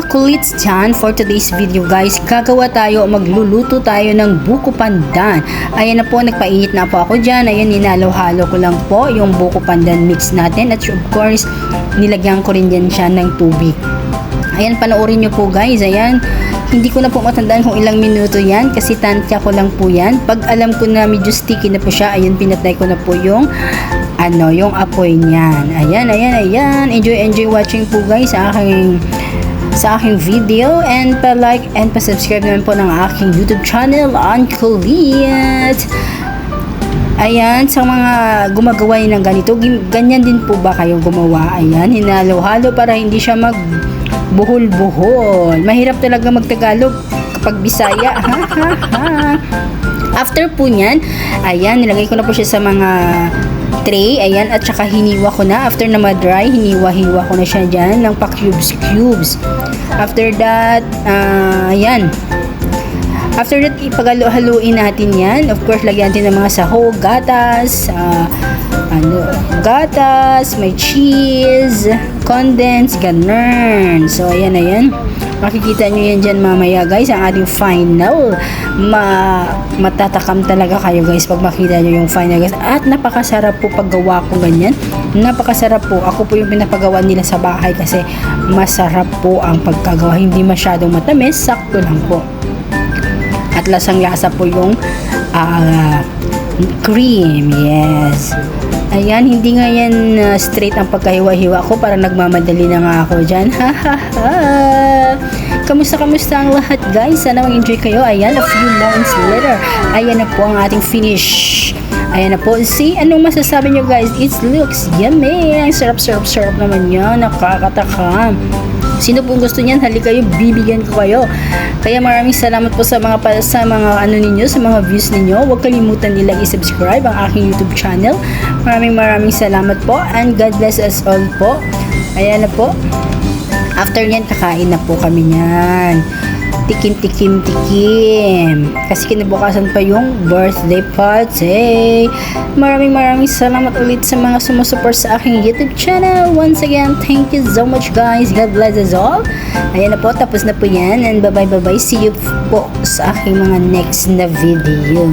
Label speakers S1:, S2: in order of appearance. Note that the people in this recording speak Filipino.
S1: kulits dyan for today's video guys. Magluluto tayo ng buko pandan. Ayan na po, nagpainit na po ako dyan. Ayan, ninalo-halo ko lang po yung buko pandan mix natin. At of course, nilagyan ko rin dyan siya ng tubig. Ayan, panoorin nyo po guys. Ayan, hindi ko na po matandaan kung ilang minuto yan kasi tansya ko lang po yan. Pag alam ko na medyo sticky na po siya, ayun, pinatay ko na po yung yung apoy niyan. Ayan. Enjoy watching po guys sa aking video, and pa-like and pa-subscribe naman po ng aking YouTube channel, Uncle-Liat. Ayan, sa mga gumagawa ng ganito, ganyan din po ba kayo gumawa? Ayan, hinalo-halo para hindi siya magbuhol-buhol. Mahirap talaga magtagalog kapag Bisaya. After po niyan, ayan, nilagay ko na po siya sa mga tray, ayan, at saka hiniwa ko na. After na ma-dry, hiniwa ko na siya dyan ng pa-cubes. After that, ayan. After that, ipaghaluin natin yan. Of course, lagyan natin ng mga sahog, gatas, may cheese, condensed, ganun. So, ayan. Makikita nyo yan dyan mamaya guys, ang ating final. Matatakam talaga kayo guys pag makita nyo yung final guys. At napakasarap po paggawa ko ganyan. Napakasarap po. Ako po yung pinapagawa nila sa bahay kasi masarap po ang pagkagawa. Hindi masyadong matamis, sakto lang po. At lasang-lasa po yung cream. Yes. Ayan, hindi nga yan straight ang pagkahiwa-hiwa ko. Parang nagmamadali na nga ako dyan. Kamusta ang lahat guys? Sana mag-enjoy kayo. Ayan, a few moments later. Ayan na po ang ating finish. Ayan na po. See, anong masasabi nyo guys? It looks yummy. Ang sarap naman yan. Nakakatakam. Sino pong gusto niyan, halika kayo, bibigyan ko kayo. Kaya maraming salamat po sa mga ninyo, sa mga views ninyo. Huwag kalimutan nilang i-subscribe ang aking YouTube channel. Maraming salamat po, and God bless us all po. Ayan na po. After nyan, kakain na po kami nyan. Tikim. Kasi kinabukasan pa yung birthday party. Maraming salamat ulit sa mga sumusuport sa aking YouTube channel. Once again, thank you so much guys. God bless us all. Ayan na po, tapos na po yan. And bye-bye. See you po sa aking mga next na video.